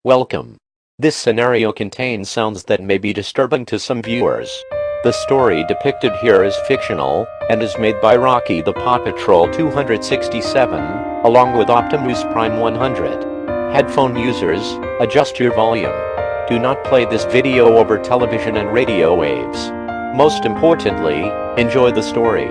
Welcome. This scenario contains sounds that may be disturbing to some viewers. The story depicted here is fictional, and is made by Rocky the Paw Patrol 267, along with Optimus Prime 100. Headphone users, adjust your volume. Do not play this video over television and radio waves. Most importantly, enjoy the story.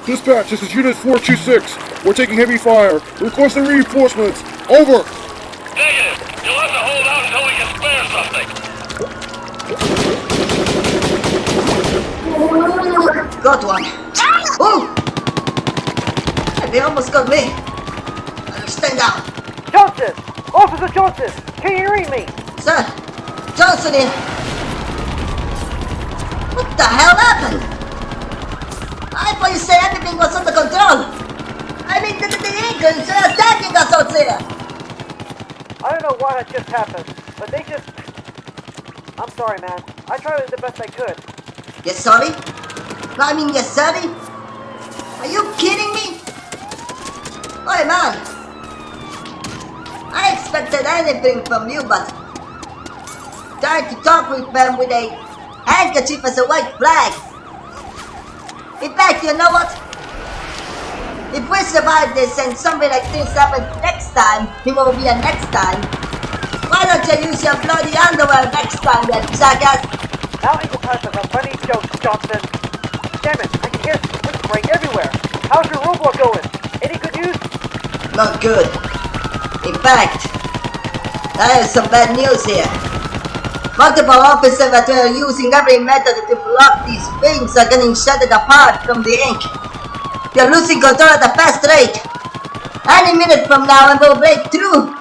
Dispatch, this is Unit 426. We're taking heavy fire. Requesting reinforcements. Over. Negative. You'll have to hold out until we can spare something. Got one. Oh! They almost got me. Stand down. Johnson! Officer Johnson! Can you read me? Sir, Johnson in. What the hell happened? I thought you said everything was under control. I mean, the Inklings are attacking us out there. I don't know why that just happened, but they just... I'm sorry, man. I tried the best I could. You're sorry? I mean, you're sorry? Are you kidding me? Oh, man. I expected anything from you, but... trying to talk with them with a handkerchief as a white flag. In fact, you know what? If we survive this and something like this happens next time, it will be a next time. Why don't you use your bloody underwear next time, you jackass? Now ain't the time for some funny jokes, Johnson. Damn it, I can hear whispering everywhere. How's your robot going? Any good news? Not good. In fact, I have some bad news here. Multiple officers that are using every method to block these things are getting shattered apart from the ink. They're losing control at a fast rate. Any minute from now and we'll break through.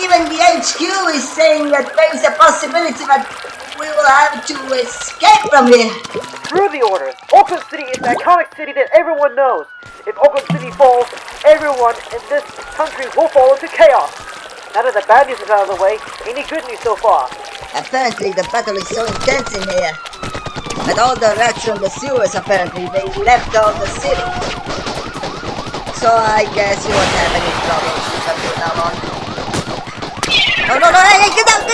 Even the HQ is saying that there is a possibility that we will have to escape from here. Screw the orders. Auckland City is the iconic city that everyone knows. If Auckland City falls, everyone in this country will fall into chaos. Now that the bad news is out of the way, any good news so far? Apparently the battle is so intense in here. And all the rats from the sewers apparently, they left all the city. So I guess you won't have any problems from now on. No, hey, get down!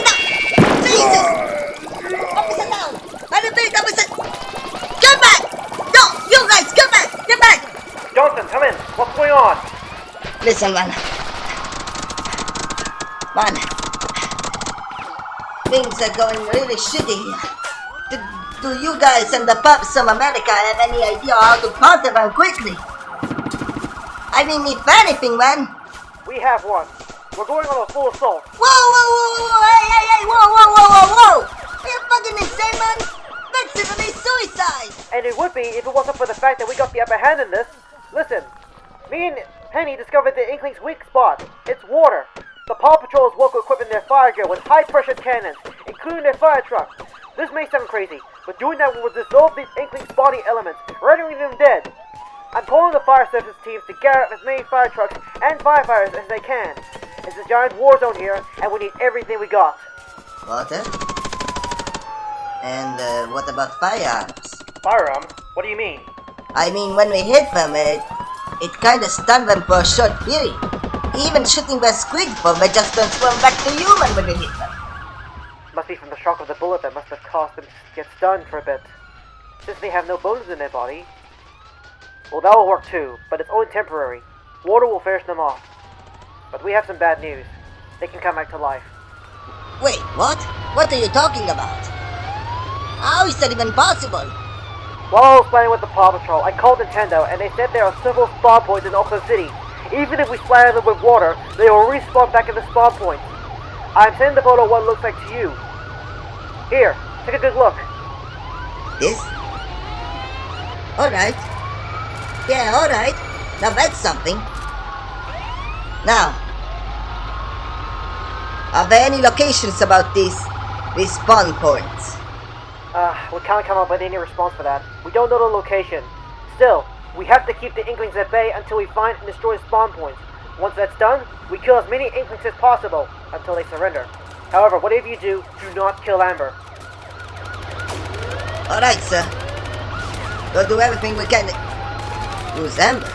Jesus! Officer down! I repeat, officer! Come back! No, you guys, come back! Get back! Johnson, come in. What's going on? Listen, man. Man, things things are going really shitty here. Do you guys and the pups from America have any idea how to counter them quickly? I mean, if anything, man. We have one. We're going on a full assault. Whoa, hey, whoa. Are you fucking insane, man? That's simply suicide. And it would be if it wasn't for the fact that we got the upper hand in this. Listen, me and Penny discovered the Inklings' weak spot. It's water. The Paw Patrol is well equipped in their fire gear with high-pressure cannons, including their fire trucks. This may sound crazy, but doing that will dissolve the Inklings' body elements, rendering them dead. I'm calling the fire service teams to gather up as many fire trucks and firefighters as they can. It's a giant war zone here, and we need everything we got. Water? And what about firearms? Firearms? What do you mean? I mean, when we hit them, it kinda stunned them for a short period. Even shooting their squid form, they just transform back to human when we hit them. Must be from the shock of the bullet that must have caused them to get stunned for a bit. Since they have no bones in their body. Well, that will work too, but it's only temporary. Water will finish them off. But we have some bad news. They can come back to life. Wait, what? What are you talking about? How is that even possible? While I was playing with the Paw Patrol, I called Nintendo and they said there are several spawn points in Auckland City. Even if we splatter them with water, they will respawn back at the spawn points. I'm sending the photo of what it looks like to you. Here, take a good look. This? Alright. Yeah, alright. Now that's something. Now, are there any locations about these spawn points? We can't come up with any response for that. We don't know the location. Still, we have to keep the Inklings at bay until we find and destroy spawn points. Once that's done, we kill as many Inklings as possible until they surrender. However, whatever you do not kill Amber. Alright, sir. We'll do everything we can. Who's Amber?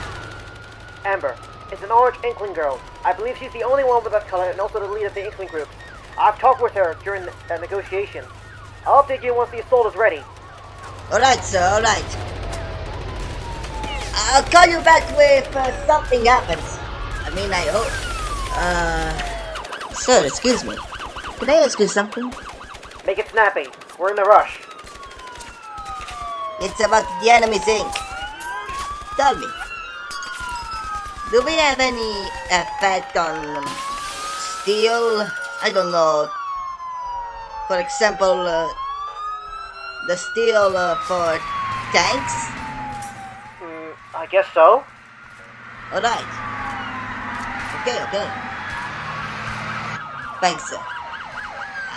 Amber is an orange Inkling girl. I believe she's the only one with that color and also the lead of the Inkling group. I've talked with her during the negotiation. I'll update you once the assault is ready. Alright, sir, alright. I'll call you back if something happens. I mean, I hope. Sir, excuse me. Can I ask you something? Make it snappy. We're in the rush. It's about the enemy's ink. Tell me. Do we have any effect on steel? I don't know. For example, the steel for tanks? I guess so. Alright. Okay. Thanks, sir.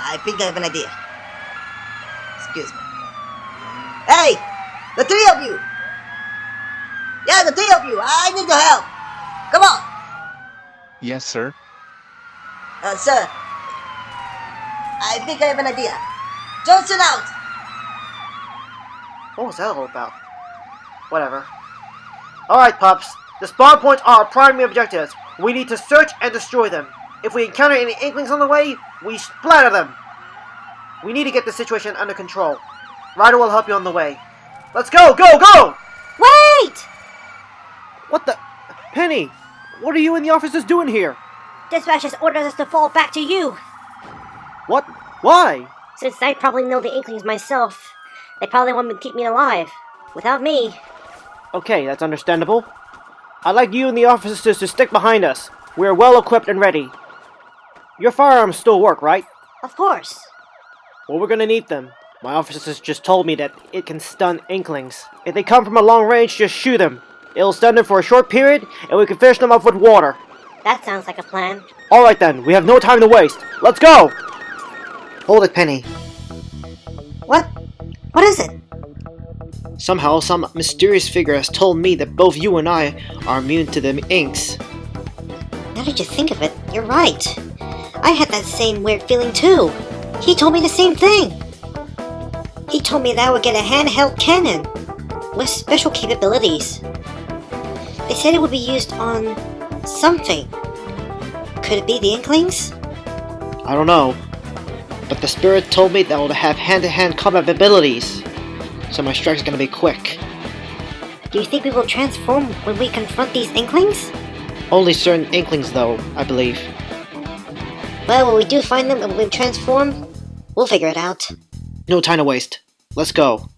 I think I have an idea. Excuse me. Hey! The three of you! Yeah, the three of you! I need your help! Come on! Yes, sir. Sir. I think I have an idea. Johnson out! What was that all about? Whatever. Alright, pups. The spawn points are our primary objectives. We need to search and destroy them. If we encounter any Inklings on the way, we splatter them. We need to get the situation under control. Ryder will help you on the way. Let's go! Wait! What the... Penny! What are you and the officers doing here? Dispatch has ordered us to fall back to you. What? Why? Since I probably know the Inklings myself, they probably want to keep me alive. Without me. Okay, that's understandable. I'd like you and the officers to stick behind us. We are well equipped and ready. Your firearms still work, right? Of course. Well, we're gonna need them. My officers just told me that it can stun Inklings. If they come from a long range, just shoot them. It'll stun them for a short period, and we can finish them off with water. That sounds like a plan. Alright then, we have no time to waste. Let's go! Hold it, Penny. What? What is it? Somehow, some mysterious figure has told me that both you and I are immune to the inks. Now that you think of it, you're right. I had that same weird feeling too. He told me the same thing. He told me that I would get a handheld cannon with special capabilities. They said it would be used on something. Could it be the Inklings? I don't know. But the spirit told me that it would have hand-to-hand combat abilities. So my strike's gonna be quick. Do you think we will transform when we confront these Inklings? Only certain Inklings though, I believe. Well, when we do find them and we transform, We'll figure it out. No time to waste. Let's go.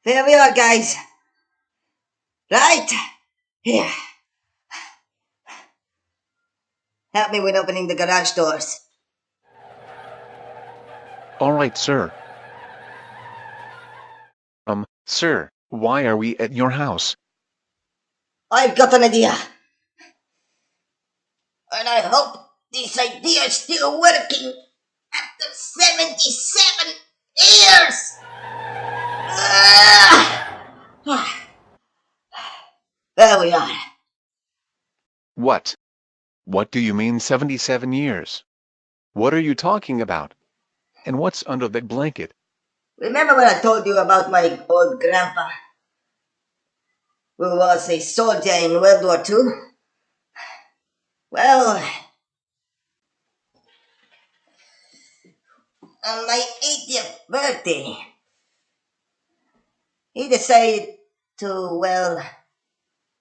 Here we are, guys. Right? Here. Help me with opening the garage doors. All right, sir. Sir, why are we at your house? I've got an idea. And I hope this idea is still working after 77 years. There we are. What? What do you mean 77 years? What are you talking about? And what's under that blanket? Remember when I told you about my old grandpa, who was a soldier in World War II? Well, on my 80th birthday, he decided to, well,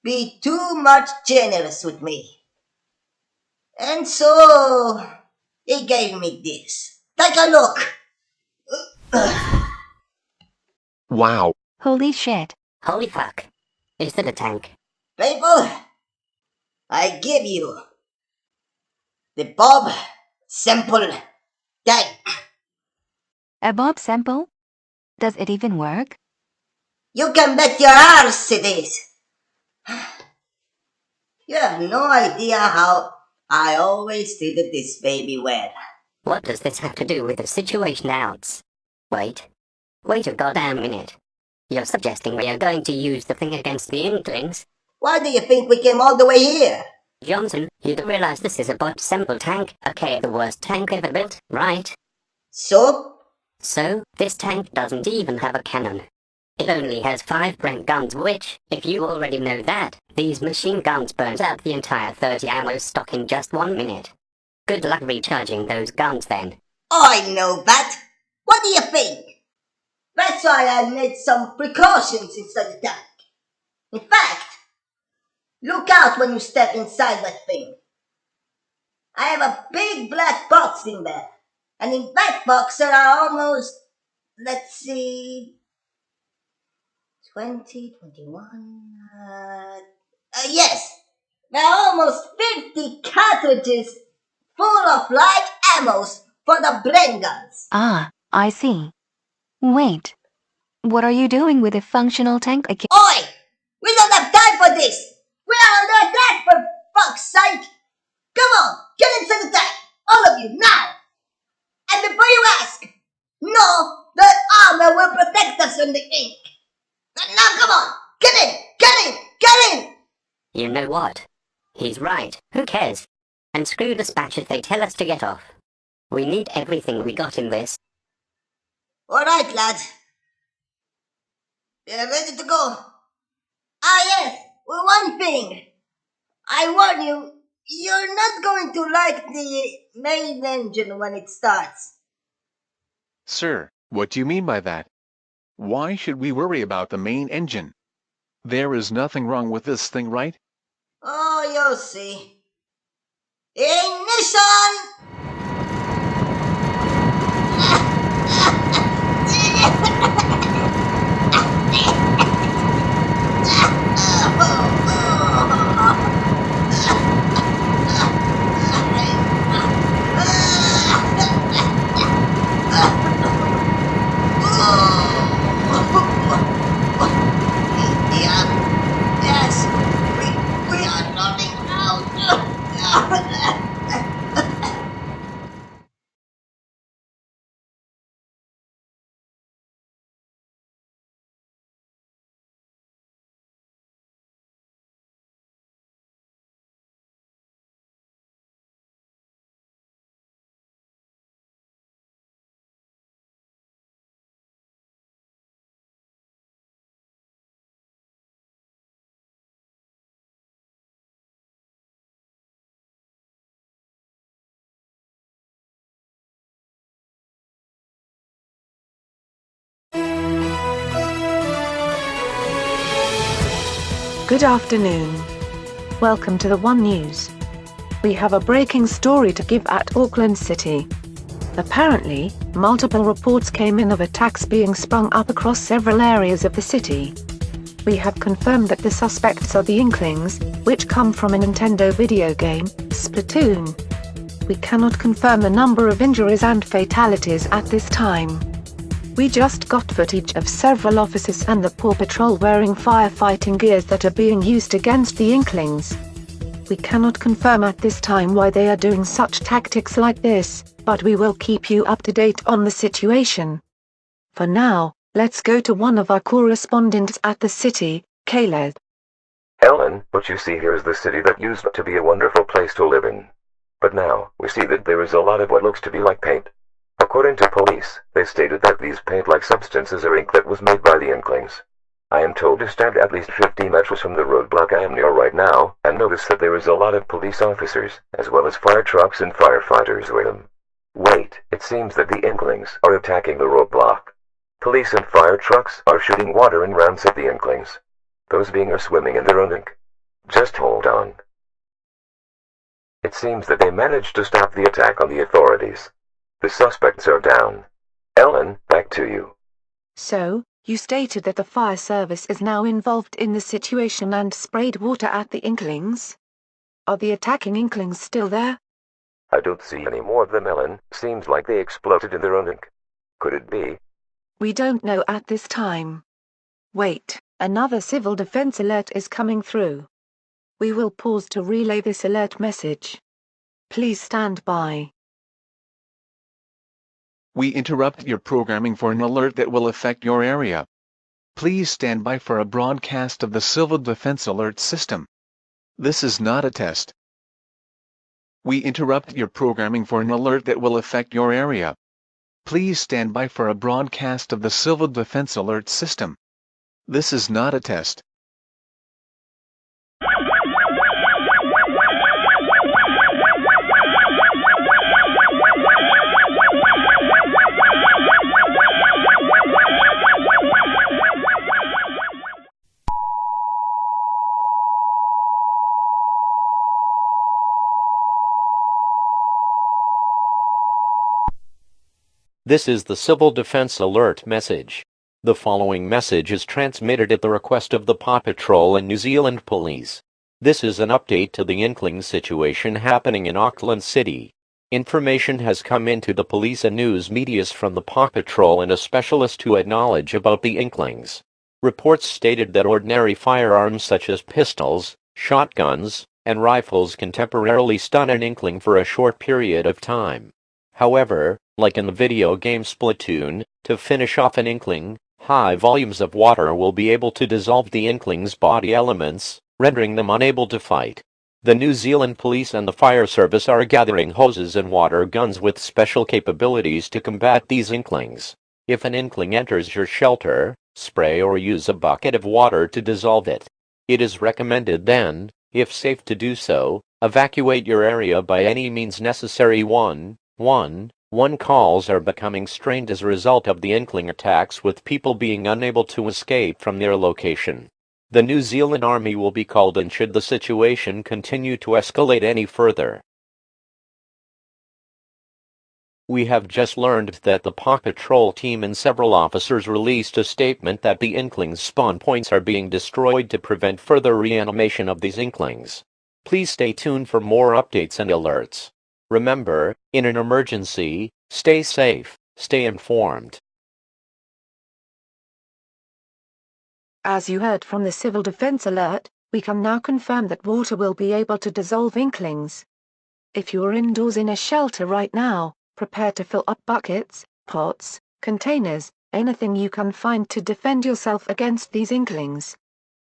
be too much generous with me. And so, he gave me this. Take a look. Wow. Holy shit. Holy fuck. Is that a tank? People, I give you the Bob Simple tank. A Bob sample? Does it even work? You can bet your arse it is. You have no idea how I always treated this baby well. What does this have to do with the situation else? Wait a goddamn minute. You're suggesting we are going to use the thing against the Inklings? Why do you think we came all the way here? Johnson, you do realize this is a bot sample tank? Okay, the worst tank ever built, right? So? So, this tank doesn't even have a cannon. It only has 5 Brent guns, which, if you already know that, these machine guns burns out the entire 30 ammo stock in just 1 minute. Good luck recharging those guns then. I know that. What do you think? That's why I made some precautions inside the tank. In fact, look out when you step inside that thing. I have a big black box in there. And in that box there are almost, let's see, 20, 21, yes, there are almost 50 cartridges full of light ammos for the brain guns. Ah, I see. Wait. What are you doing with a functional tank again? Oi! We don't have time for this! We are under attack, for fuck's sake! Come on, get inside the tank! All of you, now! And before you ask, know that armor will protect us from the ink. Now come on, get in, get in, get in! You know what? He's right. Who cares? And screw dispatch if they tell us to get off. We need everything we got in this. Alright, lads. You're ready to go. Ah, yes, well, one thing. I warn you, you're not going to like the main engine when it starts. Sir, what do you mean by that? Why should we worry about the main engine? There is nothing wrong with this thing, right? Oh, you'll see. Ignition! Good afternoon. Welcome to the One News. We have a breaking story to give at Auckland City. Apparently, multiple reports came in of attacks being sprung up across several areas of the city. We have confirmed that the suspects are the Inklings, which come from a Nintendo video game, Splatoon. We cannot confirm the number of injuries and fatalities at this time. We just got footage of several officers and the Paw Patrol wearing firefighting gears that are being used against the Inklings. We cannot confirm at this time why they are doing such tactics like this, but we will keep you up to date on the situation. For now, let's go to one of our correspondents at the city, Caleb. Ellen, what you see here is the city that used to be a wonderful place to live in. But now, we see that there is a lot of what looks to be like paint. According to police, they stated that these paint-like substances are ink that was made by the Inklings. I am told to stand at least 50 meters from the roadblock I am near right now, and notice that there is a lot of police officers, as well as fire trucks and firefighters with them. Wait, it seems that the Inklings are attacking the roadblock. Police and fire trucks are shooting water and rounds at the Inklings. Those being are swimming in their own ink. Just hold on. It seems that they managed to stop the attack on the authorities. The suspects are down. Ellen, back to you. So, you stated that the fire service is now involved in the situation and sprayed water at the Inklings? Are the attacking Inklings still there? I don't see any more of them, Ellen. Seems like they exploded in their own ink. Could it be? We don't know at this time. Wait, another civil defense alert is coming through. We will pause to relay this alert message. Please stand by. We interrupt your programming for an alert that will affect your area. Please stand by for a broadcast of the Civil Defense Alert System. This is not a test. We interrupt your programming for an alert that will affect your area. Please stand by for a broadcast of the Civil Defense Alert System. This is not a test. This is the Civil Defense Alert message. The following message is transmitted at the request of the Paw Patrol and New Zealand Police. This is an update to the Inklings situation happening in Auckland City. Information has come into the police and news medias from the Paw Patrol and a specialist who had knowledge about the Inklings. Reports stated that ordinary firearms such as pistols, shotguns, and rifles can temporarily stun an Inkling for a short period of time. However, like in the video game Splatoon, to finish off an Inkling, high volumes of water will be able to dissolve the Inkling's body elements, rendering them unable to fight. The New Zealand Police and the fire service are gathering hoses and water guns with special capabilities to combat these Inklings. If an Inkling enters your shelter, spray or use a bucket of water to dissolve it. It is recommended then, if safe to do so, evacuate your area by any means necessary. 111 calls are becoming strained as a result of the Inkling attacks, with people being unable to escape from their location. The New Zealand Army will be called in should the situation continue to escalate any further. We have just learned that the Paw Patrol team and several officers released a statement that the Inklings' spawn points are being destroyed to prevent further reanimation of these Inklings. Please stay tuned for more updates and alerts. Remember, in an emergency, stay safe, stay informed. As you heard from the Civil Defense Alert, we can now confirm that water will be able to dissolve Inklings. If you are indoors in a shelter right now, prepare to fill up buckets, pots, containers, anything you can find to defend yourself against these Inklings.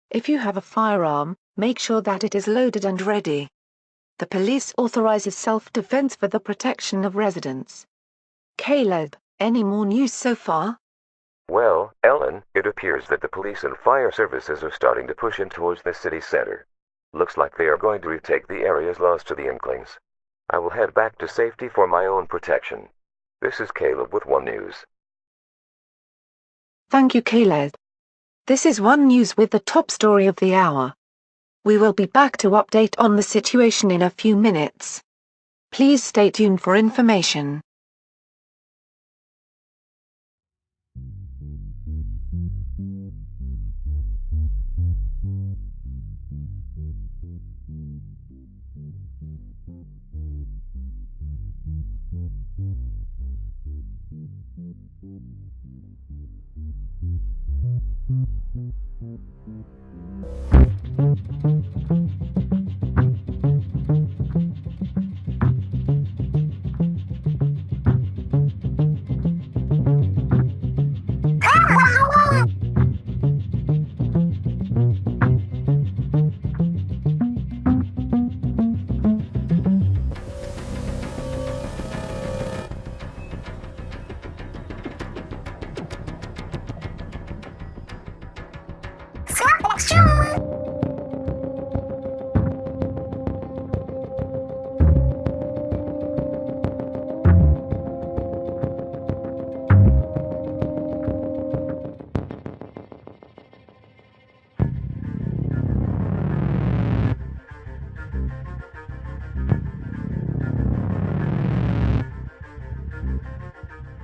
If you have a firearm, make sure that it is loaded and ready. The police authorizes self-defense for the protection of residents. Caleb, any more news so far? Well, Ellen, it appears that the police and fire services are starting to push in towards the city center. Looks like they are going to retake the areas lost to the Inklings. I will head back to safety for my own protection. This is Caleb with One News. Thank you, Caleb. This is One News with the top story of the hour. We will be back to update on the situation in a few minutes. Please stay tuned for information.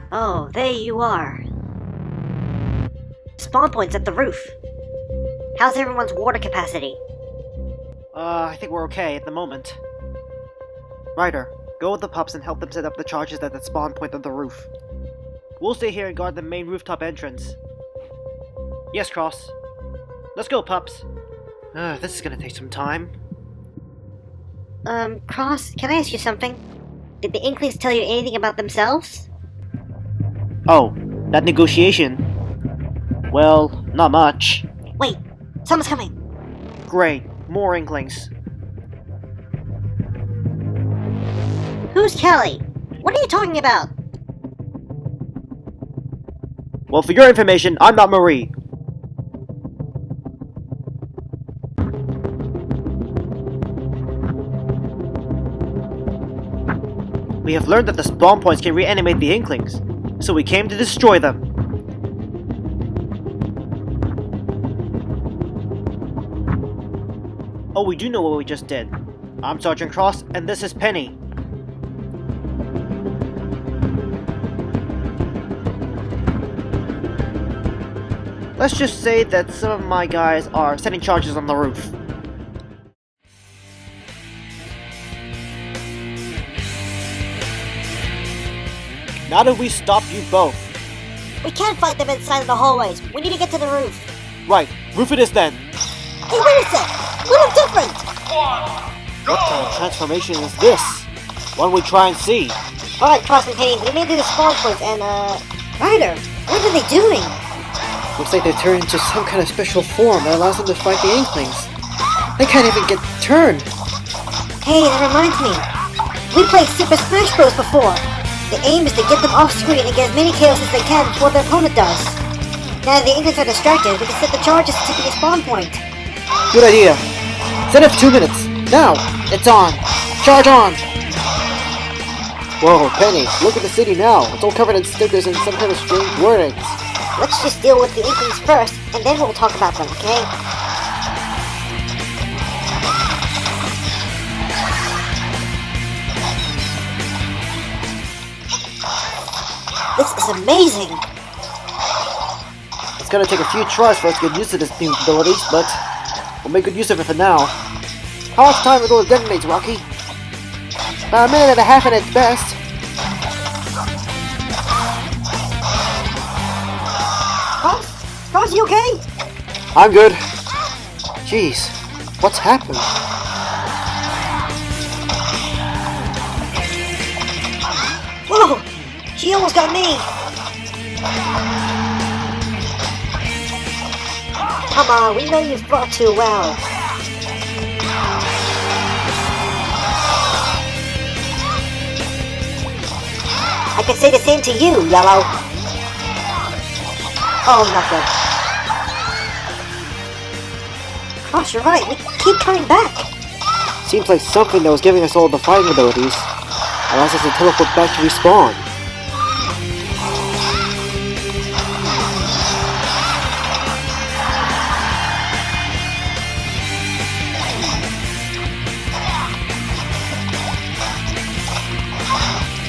Oh, there you are. Spawn point's at the roof. How's everyone's water capacity? I think we're okay at the moment. Ryder, go with the pups and help them set up the charges at the spawn point on the roof. We'll stay here and guard the main rooftop entrance. Yes, Cross. Let's go, pups. This is gonna take some time. Cross, can I ask you something? Did the Inklings tell you anything about themselves? Oh, that negotiation. Well, not much. Wait, someone's coming. Great, more Inklings. Who's Kelly? What are you talking about? Well, for your information, I'm not Marie. We have learned that the spawn points can reanimate the Inklings, so we came to destroy them. Oh, we do know what we just did. I'm Sgt Cross, and this is Penny. Let's just say that some of my guys are setting charges on the roof. Now that we stopped you both. We can't fight them inside of the hallways. We need to get to the roof. Right, roof it is then. Hey, wait a sec! We look different! What kind of transformation is this? Why don't we try and see? Alright, Cross and Penny, we made it to the spawn points and, Ryder, what are they doing? Looks like they've turned into some kind of special form that allows them to fight the Inklings. They can't even get turned. Hey, that reminds me. We played Super Smash Bros. Before. The aim is to get them off screen and get as many kills as they can before their opponent does. Now that the Inklings are distracted, we can set the charges to the spawn point. Good idea. Set it for 2 minutes. Now! It's on! Charge on! Whoa, Penny, look at the city now. It's all covered in stickers and some kind of strange wordings. Let's just deal with the Inklings first, and then we'll talk about them, okay? This is amazing! It's gonna take a few tries for us to get used to this new abilities, but we'll make good use of it for now. How much time are those detonates, Rocky? About a minute and a half at its best. Cross, you okay? I'm good. Jeez, what's happened? Whoa! She almost got me! Come on, we know you fought too well. I can say the same to you, Yellow. Oh, nothing. Gosh, you're right. We keep coming back. Seems like something that was giving us all the fighting abilities allows us to teleport back to respawn.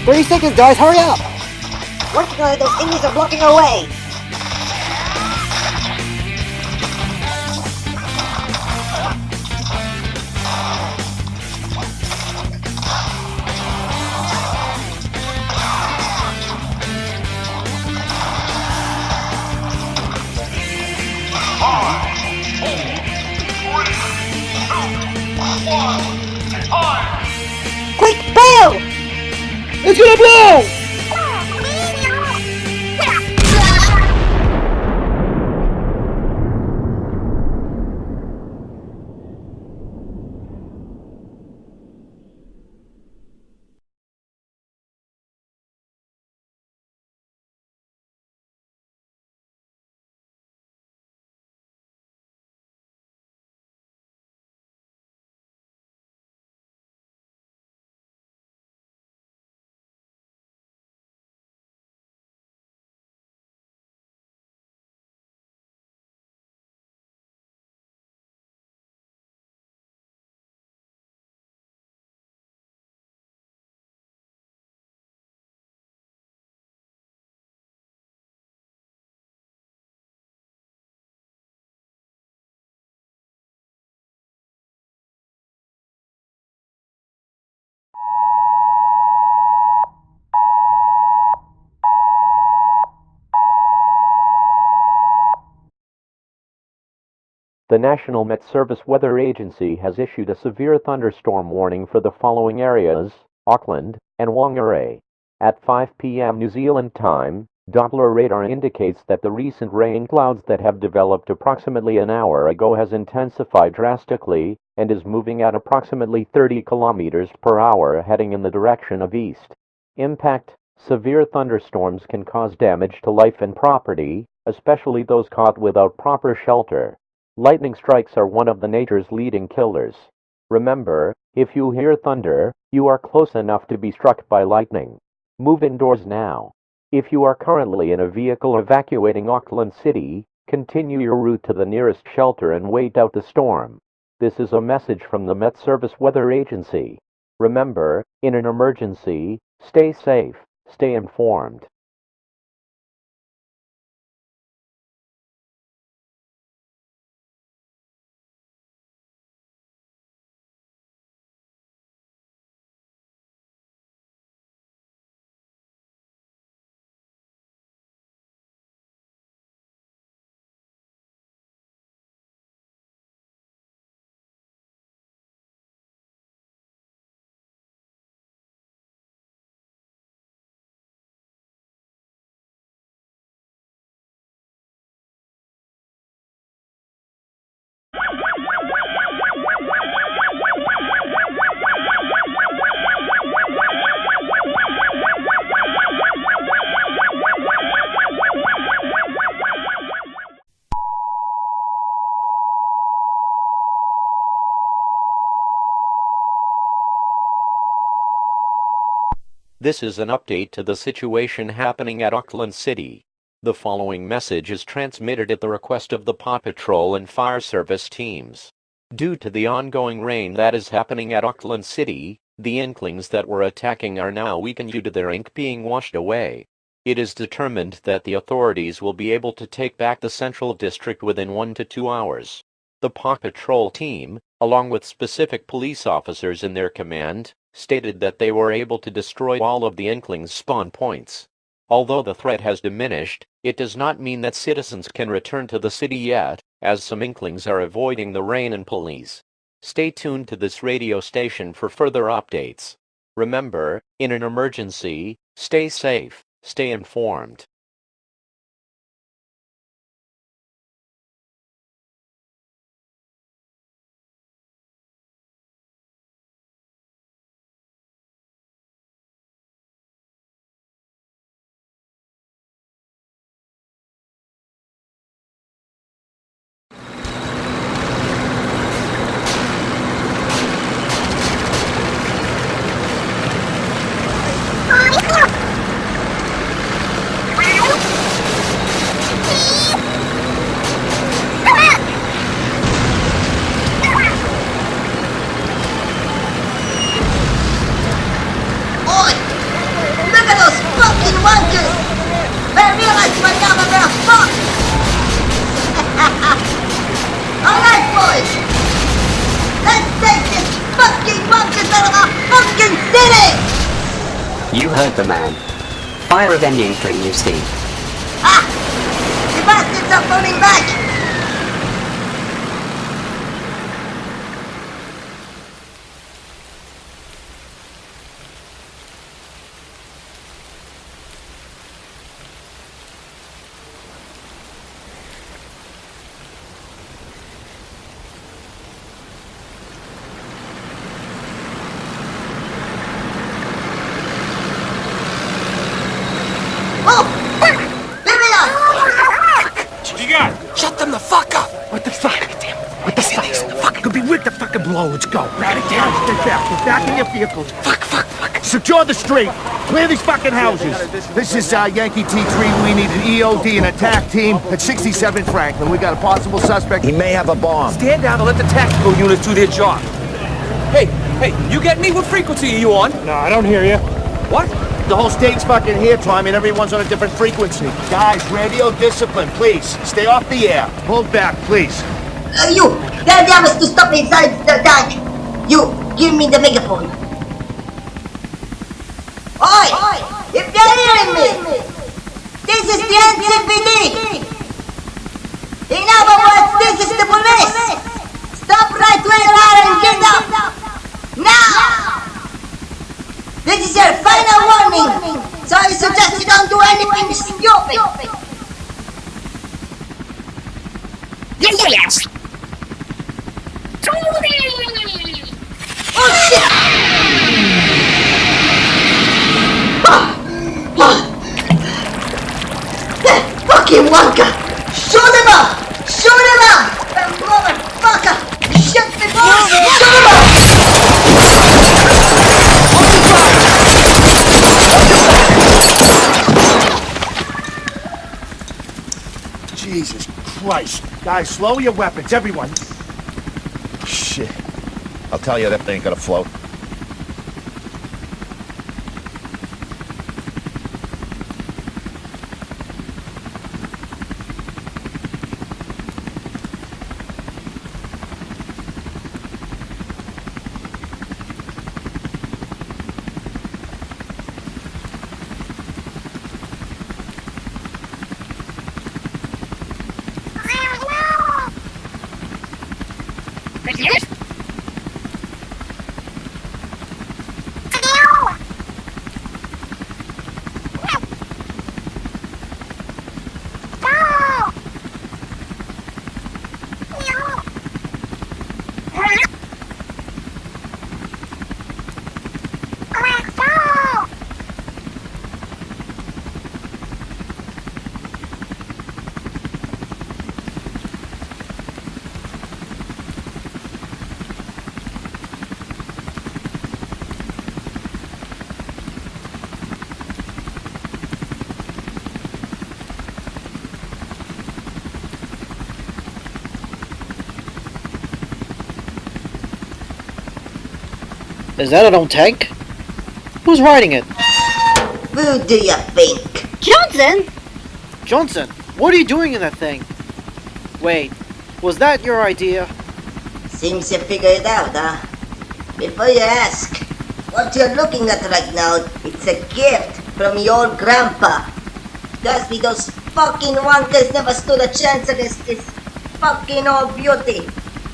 30 seconds, guys, hurry up! Working on it, those Indians are blocking our way! Quick, bail! It's gonna blow! The National Met Service Weather Agency has issued a severe thunderstorm warning for the following areas: Auckland and Whangarei. At 5 p.m. New Zealand time, Doppler radar indicates that the recent rain clouds that have developed approximately an hour ago has intensified drastically and is moving at approximately 30 kilometers per hour heading in the direction of east. Impact: severe thunderstorms can cause damage to life and property, especially those caught without proper shelter. Lightning strikes are one of the nature's leading killers. Remember, if you hear thunder, you are close enough to be struck by lightning. Move indoors now. If you are currently in a vehicle evacuating Auckland City, continue your route to the nearest shelter and wait out the storm. This is a message from the Met Service Weather Agency. Remember, in an emergency, stay safe, stay informed. This is an update to the situation happening at Auckland City. The following message is transmitted at the request of the Paw Patrol and Fire Service teams. Due to the ongoing rain that is happening at Auckland City, the Inklings that were attacking are now weakened due to their ink being washed away. It is determined that the authorities will be able to take back the Central District within 1 to 2 hours. The Paw Patrol team, along with specific police officers in their command, stated that they were able to destroy all of the Inklings' spawn points. Although the threat has diminished, it does not mean that citizens can return to the city yet, as some Inklings are avoiding the rain and police. Stay tuned to this radio station for further updates. Remember, in an emergency, stay safe, stay informed. phenomenal fuck! Alright, boys! Let's take this fucking monkeys out of our fucking city! You heard the man. Fire of any inkling you see. Ah! The bastards are pulling back! Let's go. Back it down. Get back. Get back in your vehicles. Fuck. Secure the street. Clear these fucking houses. This is Yankee T3. We need an EOD and attack team at 67 Franklin. We got a possible suspect. He may have a bomb. Stand down and let the tactical units do their job. Hey, you get me? What frequency are you on? No, I don't hear you. What? The whole state's fucking here, Tommy, and everyone's on a different frequency. Guys, radio discipline, please. Stay off the air. Pull back, please. You! Tell the others to stop inside the tank! You! Give me the megaphone! Oi! If you're hearing me! This is the NCPD! In other words, this is the police! Stop right where you are and get up! Now! This is your final warning! So I suggest you don't do anything stupid! Yes! Oh shit! That fucking wanker! Shoot him up! Shoot him up! That motherfucker! Shut the door! Shoot him up! Jesus Christ. Guys, slow your weapons, everyone. Shit. I'll tell you, that thing ain't gonna float. Is that an old tank? Who's riding it? Who do you think? Johnson? Johnson, what are you doing in that thing? Wait, was that your idea? Seems you figured it out, huh? Before you ask, what you're looking at right now, it's a gift from your grandpa. Trust me, those fucking wankers never stood a chance against this fucking old beauty.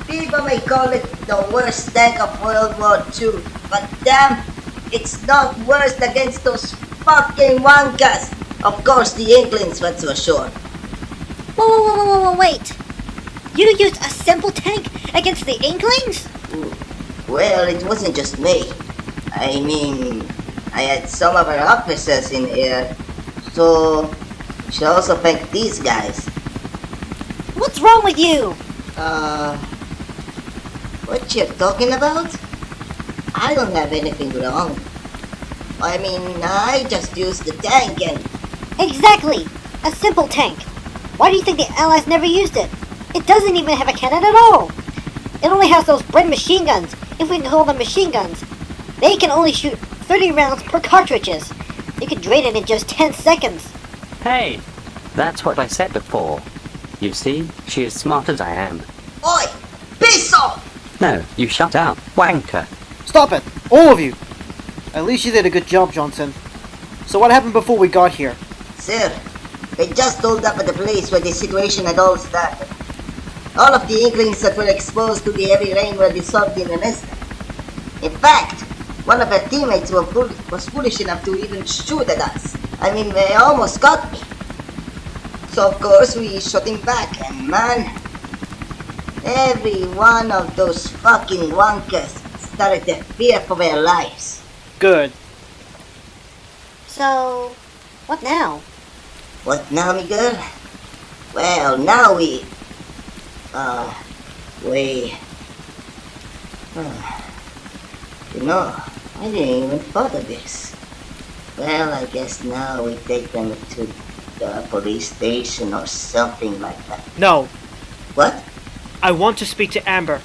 People may call it the worst tank of World War II, but damn, it's not worse against those fucking wankers. Of course, the Inklings, that's for sure. Whoa, wait. You used a simple tank against the Inklings? Well, it wasn't just me. I mean, I had some of our officers in here, so we should also thank these guys. What's wrong with you? What you're talking about? I don't have anything wrong. I mean, I just used the tank and... Exactly! A simple tank. Why do you think the Allies never used it? It doesn't even have a cannon at all. It only has those Bren machine guns, if we can call them machine guns. They can only shoot 30 rounds per cartridges. You can drain it in just 10 seconds. Hey, That's what I said before. You see, she is smart as I am. Oi! Piss off! No, you shut up, wanker. Stop it! All of you! At least you did a good job, Johnson. So what happened before we got here? Sir, they just told up at the place where the situation had all started. All of the Inklings that were exposed to the heavy rain were dissolved in an instant. In fact, one of our teammates was foolish enough to even shoot at us. I mean, they almost got me. So of course we shot him back, and man, every one of those fucking wankers started to fear for their lives. Good. So, what now? What now, me girl? Well, now we... You know, I didn't even thought of this. Well, I guess now we take them to the police station or something like that. No. What? I want to speak to Amber.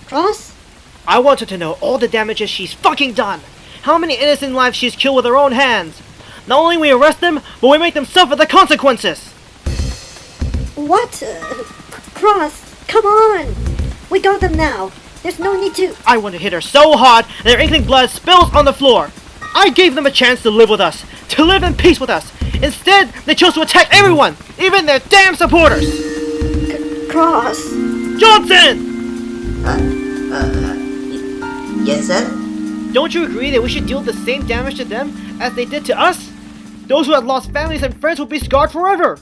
Cross? I want her to know all the damages she's fucking done. How many innocent lives she's killed with her own hands. Not only we arrest them, but we make them suffer the consequences. What? Cross, come on! We got them now. There's no need to... I want to hit her so hard that their Inkling blood spills on the floor. I gave them a chance to live with us, to live in peace with us. Instead, they chose to attack everyone, even their damn supporters. Cross. Johnson! Yes, sir? Don't you agree that we should deal the same damage to them as they did to us? Those who had lost families and friends will be scarred forever.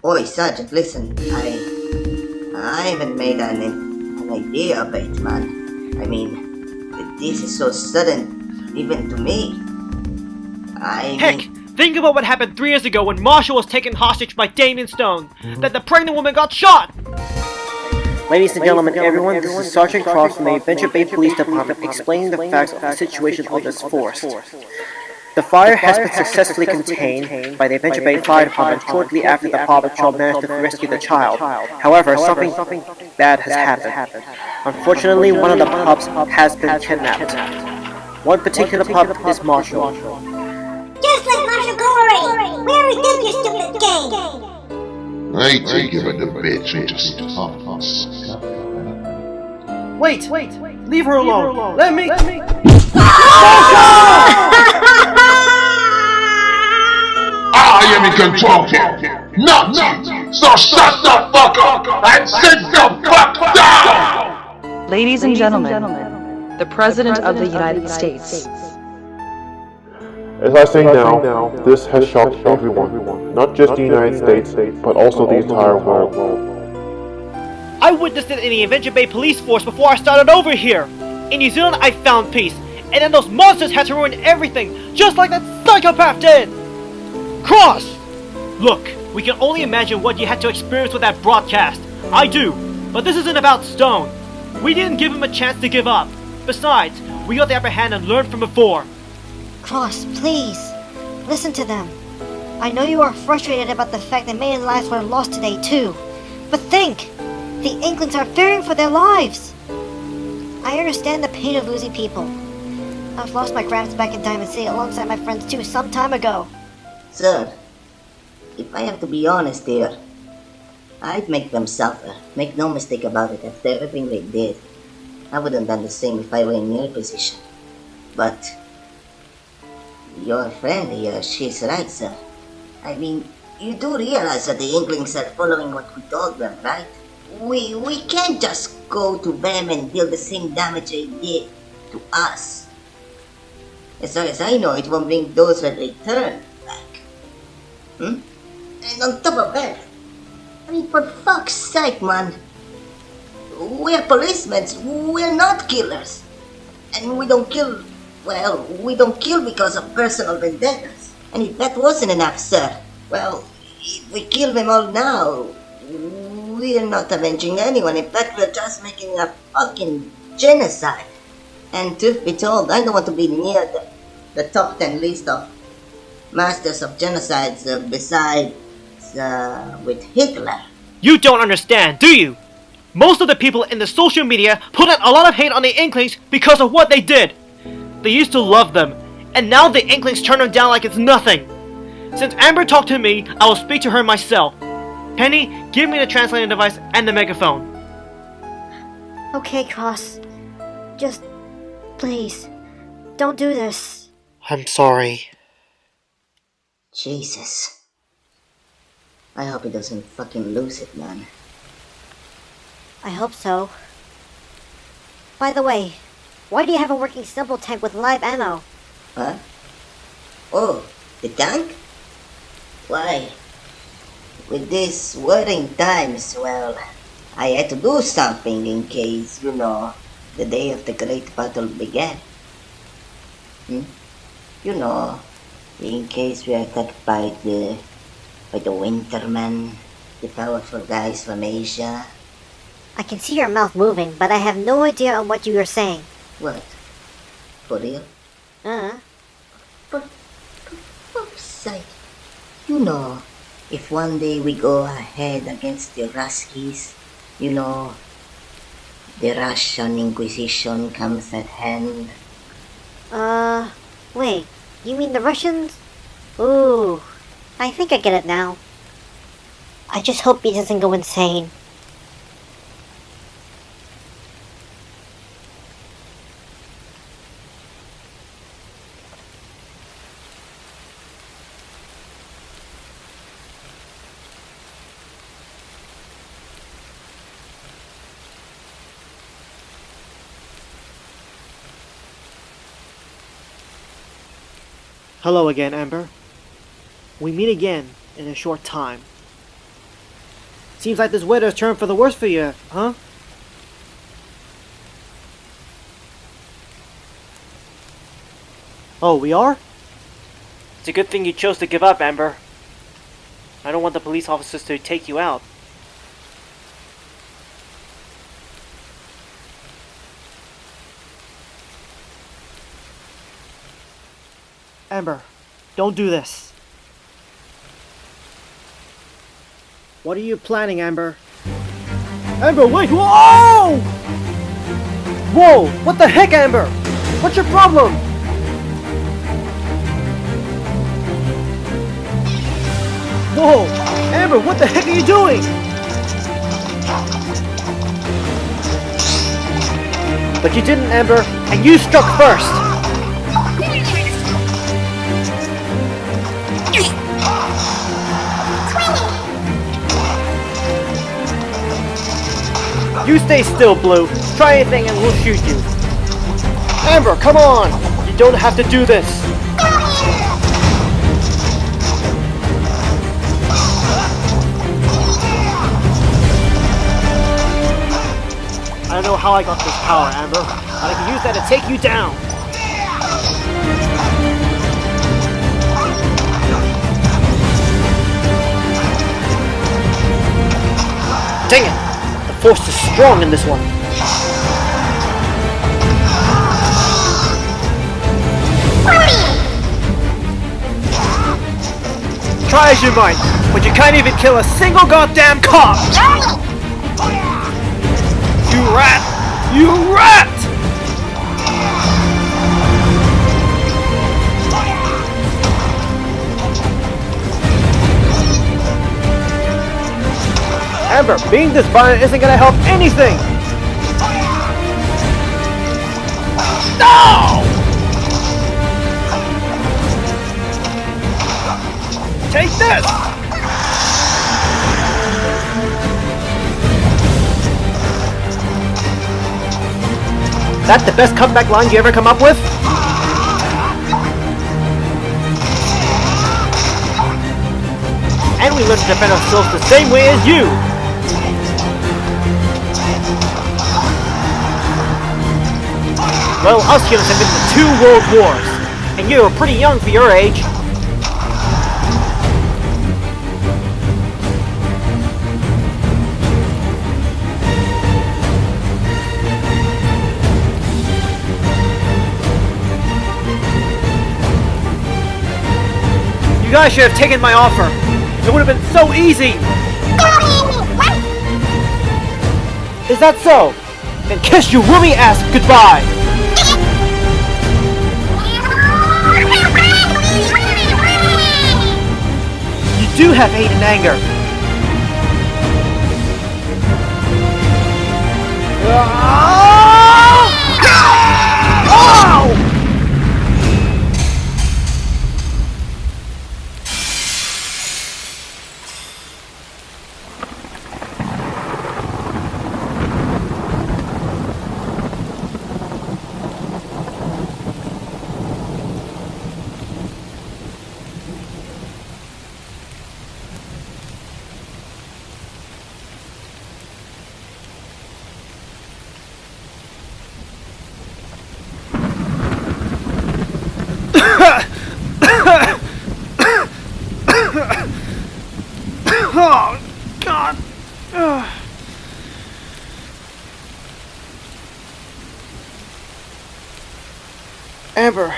Oi, Sergeant, listen, I haven't made an idea of it, man. I mean, this is so sudden, even to me. Heck, think about what happened 3 years ago when Marshall was taken hostage by Damien Stone. That the pregnant woman got shot! Ladies and gentlemen, everyone, this is Sgt Rocks from the Adventure Bay Police Department explaining the facts of the situation on this force. The fire has been successfully contained by the Adventure Bay Fire Department shortly after the Paw Patrol managed to rescue the child. However, something bad has happened. Unfortunately, one of the pups has been kidnapped. One particular pup is Marshall. Just like Marshall, go already! We already did your stupid game! I ain't to give it the bitch and just Wait! Leave her alone! Let me... I am in control here, not you! So shut the fuck up and sit the fuck down! Ladies and gentlemen, the President of the United States. As I say now, this has shocked everyone, not just the United States, but also the entire world. I witnessed it in the Adventure Bay police force before I started over here. In New Zealand, I found peace, and then those monsters had to ruin everything, just like that psychopath did! Cross! Look, we can only imagine what you had to experience with that broadcast. I do, but this isn't about Stone. We didn't give him a chance to give up. Besides, we got the upper hand and learned from before. Cross, please, listen to them. I know you are frustrated about the fact that many lives were lost today too. But think! The Inklings are fearing for their lives! I understand the pain of losing people. I've lost my gramps back in Diamond City alongside my friends too some time ago. Sir, if I have to be honest here, I'd make them suffer. Make no mistake about it, after everything they did. I wouldn't have done the same if I were in your position. But your friend here, she's right, sir. I mean, you do realize that the Inklings are following what we told them, right? We can't just go to them and deal the same damage they did to us. As far as I know, it won't bring those that return back. And on top of that, I mean, for fuck's sake, man. We're policemen, we're not killers. And we don't kill, well, we don't kill because of personal vendettas. And if that wasn't enough, sir, well, if we kill them all now, we're not avenging anyone. In fact, we're just making a fucking genocide. And truth be told, I don't want to be near the top 10 list of masters of genocides besides with Hitler. You don't understand, do you? Most of the people in the social media put out a lot of hate on the Inklings because of what they did. They used to love them, and now the Inklings turn them down like it's nothing. Since Amber talked to me, I will speak to her myself. Penny, give me the translating device and the megaphone. Okay, Cross. Just... please. Don't do this. I'm sorry. Jesus. I hope he doesn't fucking lose it, man. I hope so. By the way, why do you have a working simple tank with live ammo? Huh? Oh, the tank? Why? With these worrying times, well, I had to do something in case, you know, the day of the great battle began. You know, in case we are attacked by the Wintermen, the powerful guys from Asia. I can see your mouth moving, but I have no idea on what you are saying. What? For real? Uh-huh. For fuck's sake. You know, if one day we go ahead against the Ruskies, you know, the Russian Inquisition comes at hand. Wait, you mean the Russians? Ooh, I think I get it now. I just hope he doesn't go insane. Hello again, Amber. We meet again in a short time. Seems like this weather's turned for the worse for you, huh? Oh, we are? It's a good thing you chose to give up, Amber. I don't want the police officers to take you out. Amber, don't do this. What are you planning, Amber? Amber, wait! Whoa! Whoa! What the heck, Amber? What's your problem? Whoa! Amber, what the heck are you doing? But you didn't, Amber, and you struck first! You stay still, Blue. Try anything and we'll shoot you. Amber, come on! You don't have to do this. I don't know how I got this power, Amber, but I can use that to take you down. Dang it! The force is strong in this one. Try as you might, but you can't even kill a single goddamn cop! You rat! You rat! Amber, being this violent isn't gonna help anything! No! Take this! That the best comeback line you ever come up with? And we learn to defend ourselves the same way as you! Well, us humans have been to 2 world wars, and you were pretty young for your age. You guys should have taken my offer. It would have been so easy. Is that so? Then kiss your roomy ass goodbye. too have hate and anger. Oh! Oh, God. Amber.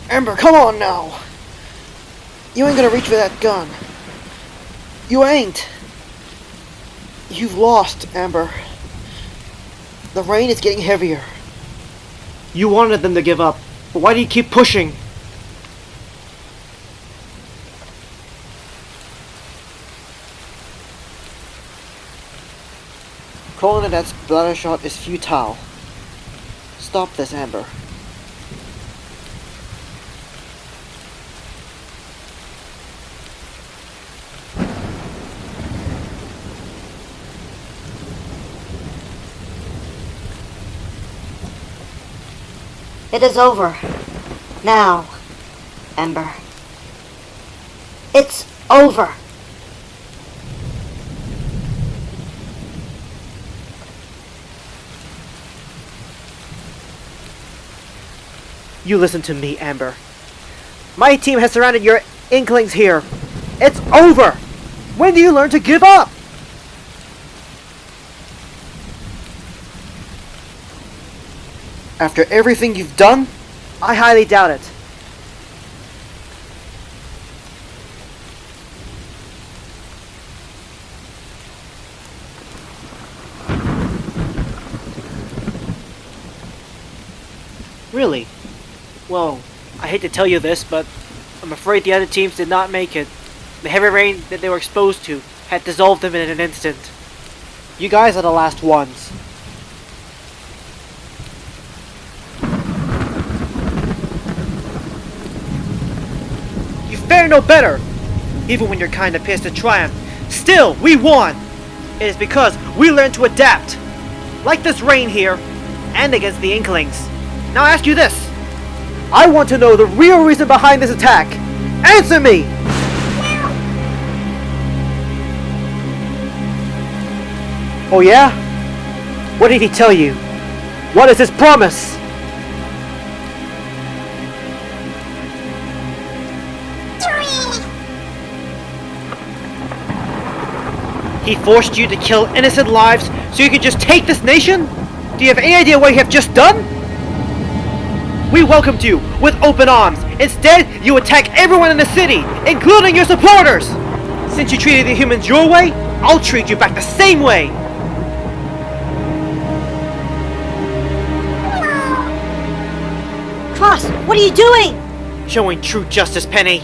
Amber, come on now. You ain't gonna reach for that gun. You ain't. You've lost, Amber. The rain is getting heavier. You wanted them to give up, but why do you keep pushing? Calling it that splatter shot is futile. Stop this, Amber. It is over. Now, Amber. It's over. You listen to me, Amber. My team has surrounded your Inklings here. It's over! When do you learn to give up? After everything you've done, I highly doubt it. Really? Well, I hate to tell you this, but I'm afraid the other teams did not make it. The heavy rain that they were exposed to had dissolved them in an instant. You guys are the last ones. You fare no better! Even when your kind appears to triumph, still, we won! It is because we learned to adapt. Like this rain here, and against the Inklings. Now I ask you this. I want to know the real reason behind this attack. Answer me! Oh yeah? What did he tell you? What is his promise? He forced you to kill innocent lives so you could just take this nation? Do you have any idea what you have just done? We welcomed you with open arms. Instead, you attack everyone in the city, including your supporters! Since you treated the humans your way, I'll treat you back the same way! Cross, what are you doing? Showing true justice, Penny.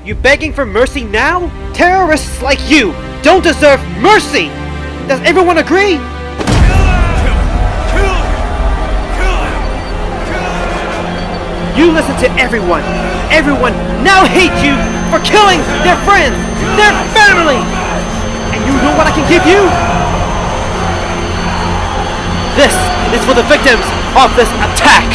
You begging for mercy now? Terrorists like you don't deserve mercy! Does everyone agree? You listen to everyone. Everyone now hates you for killing their friends, their family. And you know what I can give you? This is for the victims of this attack.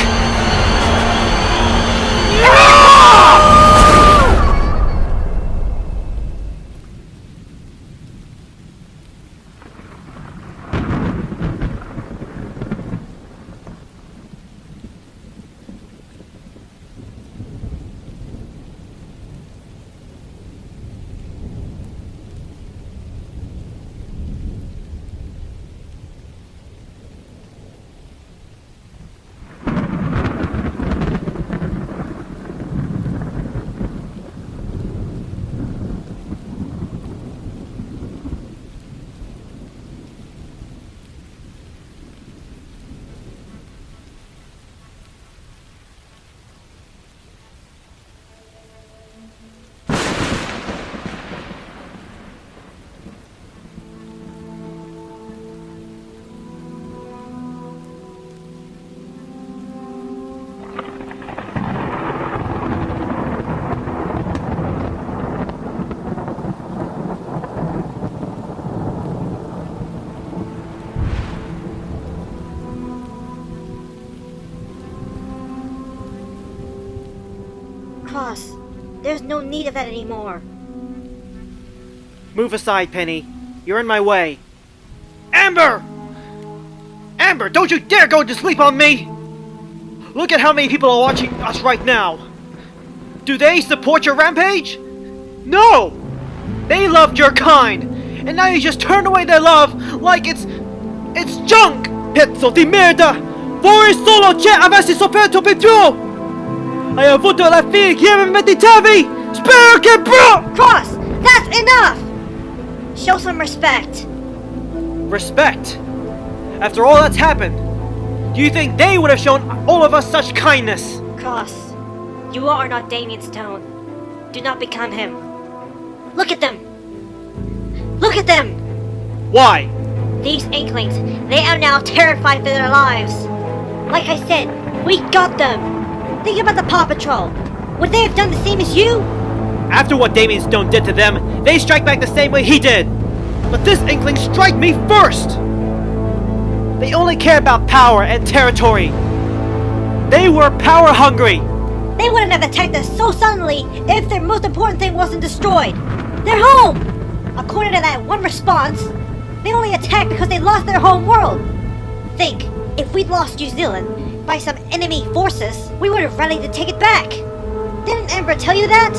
Cross, there's no need of that anymore. Move aside, Penny. You're in my way. Amber! Amber, don't you dare go to sleep on me! Look at how many people are watching us right now. Do they support your rampage? No! They loved your kind, and now you just turn away their love like it's junk! Pezzo di merda! Vorrei solo che avessi sofferto di più! Hai avuto la figlia che mi meritavi! Spero che Cross, that's enough! Show some respect. Respect? After all that's happened, do you think they would have shown all of us such kindness? Cross, you are not Damien Stone. Do not become him. Look at them! Look at them! Why? These Inklings, they are now terrified for their lives. Like I said, we got them. Think about the Paw Patrol. Would they have done the same as you? After what Damien Stone did to them, they strike back the same way he did. But this Inkling strike me first! They only care about power and territory. They were power hungry. They wouldn't have attacked us so suddenly if their most important thing wasn't destroyed. Their home! According to that one response, they only attacked because they lost their home world. Think, if we'd lost New Zealand by some enemy forces, we would have rallied to take it back. Didn't Amber tell you that?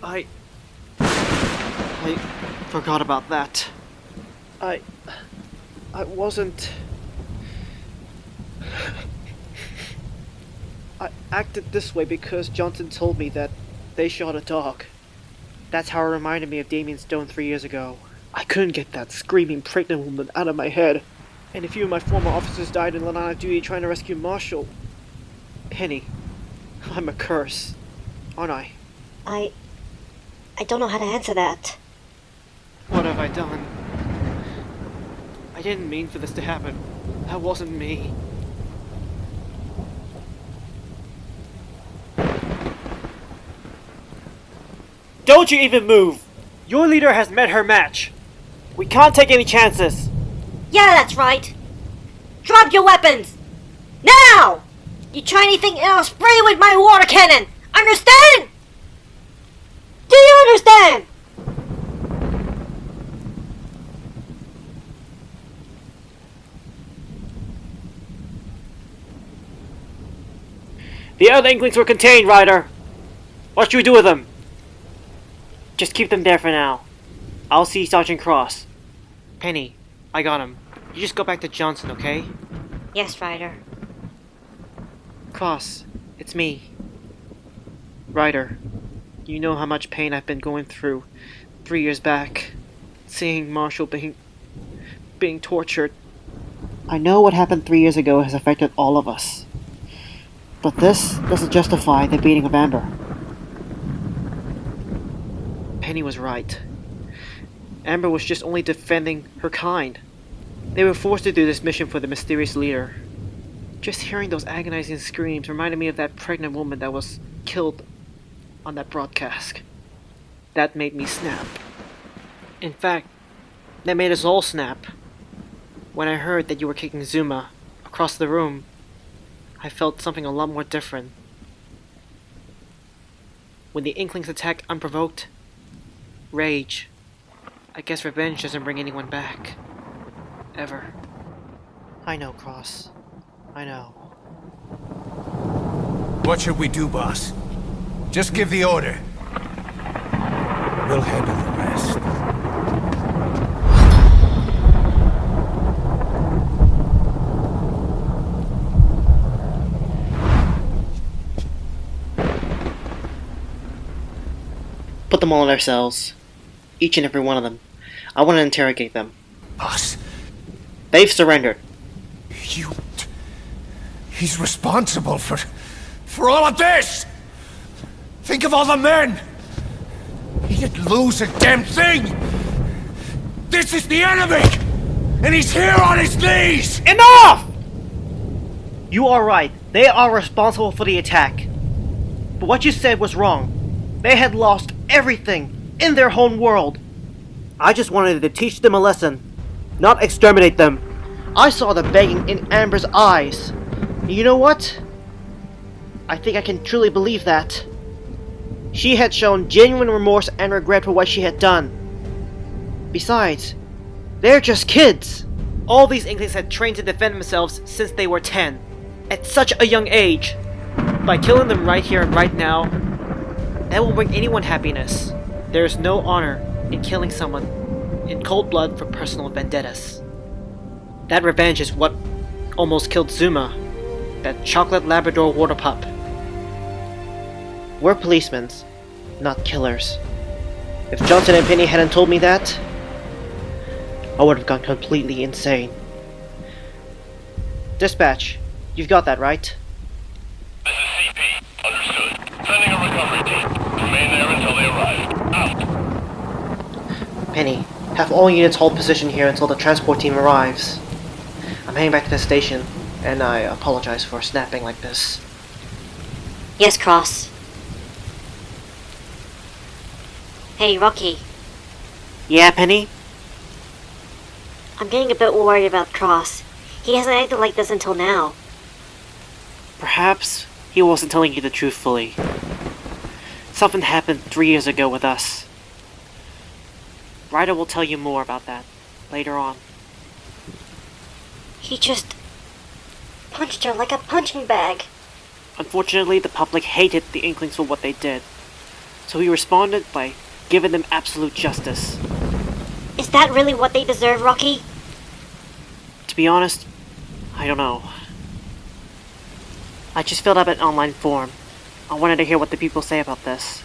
I forgot about that. I wasn't... I acted this way because Johnson told me that they shot a dog. That's how it reminded me of Damien Stone 3 years ago. I couldn't get that screaming pregnant woman out of my head. And a few of my former officers died in the line of duty trying to rescue Marshall. Penny, I'm a curse, aren't I? I don't know how to answer that. What have I done? I didn't mean for this to happen. That wasn't me. Don't you even move! Your leader has met her match. We can't take any chances. Yeah, that's right. Drop your weapons! Now! You try anything and I'll spray you with my water cannon! Understand? Do you understand? The other Inklings were contained, Ryder. What should we do with them? Just keep them there for now. I'll see Sgt Cross. Penny, I got him. You just go back to Johnson, okay? Yes, Ryder. Cross, it's me. Ryder, you know how much pain I've been going through 3 years back. Seeing Marshall being tortured. I know what happened 3 years ago has affected all of us. But this doesn't justify the beating of Amber. Penny was right. Amber was just only defending her kind. They were forced to do this mission for the mysterious leader. Just hearing those agonizing screams reminded me of that pregnant woman that was killed on that broadcast. That made me snap. In fact, that made us all snap. When I heard that you were kicking Zuma across the room, I felt something a lot more different. When the Inklings attack unprovoked, rage. I guess revenge doesn't bring anyone back. Ever. I know, Cross. I know. What should we do, boss? Just give the order. We'll handle the rest. Put them all in their cells. Each and every one of them. I want to interrogate them. Boss. They've surrendered. He's responsible for all of this! Think of all the men! He didn't lose a damn thing! This is the enemy! And he's here on his knees! Enough! You are right. They are responsible for the attack. But what you said was wrong. They had lost everything in their home world. I just wanted to teach them a lesson, not exterminate them. I saw the begging in Amber's eyes. And you know what? I think I can truly believe that. She had shown genuine remorse and regret for what she had done. Besides, they're just kids. All these Inklings had trained to defend themselves since they were 10. At such a young age. By killing them right here and right now, that won't bring anyone happiness. There is no honor in killing someone in cold blood for personal vendettas. That revenge is what almost killed Zuma, that chocolate Labrador water pup. We're policemen, not killers. If Johnson and Penny hadn't told me that, I would have gone completely insane. Dispatch, you've got that, right? This is CP. Understood. Sending a recovery team. Remain there until they arrive. Out. Penny, have all units hold position here until the transport team arrives. I'm heading back to the station, and I apologize for snapping like this. Yes, Cross. Hey, Rocky. Yeah, Penny? I'm getting a bit worried about Cross. He hasn't acted like this until now. Perhaps he wasn't telling you the truth fully. Something happened 3 years ago with us. Ryder will tell you more about that later on. He just punched her like a punching bag. Unfortunately, the public hated the Inklings for what they did, so he responded by giving them absolute justice. Is that really what they deserve, Rocky? To be honest, I don't know. I just filled out an online form. I wanted to hear what the people say about this.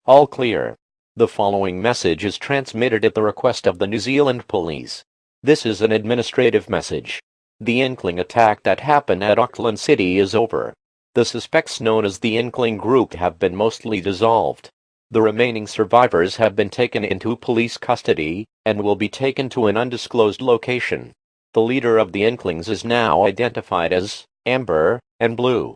All clear. The following message is transmitted at the request of the New Zealand Police. This is an administrative message. The Inkling attack that happened at Auckland City is over. The suspects known as the Inkling Group have been mostly dissolved. The remaining survivors have been taken into police custody and will be taken to an undisclosed location. The leader of the Inklings is now identified as Amber and Blue.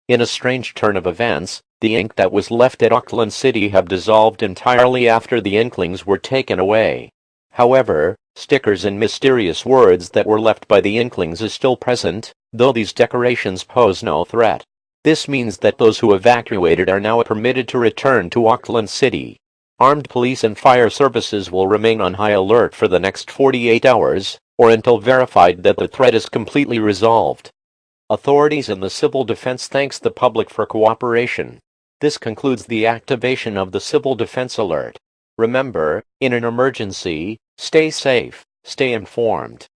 In a strange turn of events, the ink that was left at Auckland City have dissolved entirely after the Inklings were taken away. However, stickers and mysterious words that were left by the Inklings is still present, though these decorations pose no threat. This means that those who evacuated are now permitted to return to Auckland City. Armed police and fire services will remain on high alert for the next 48 hours, or until verified that the threat is completely resolved. Authorities and the civil defense thanks the public for cooperation. This concludes the activation of the Civil Defense Alert. Remember, in an emergency, stay safe, stay informed.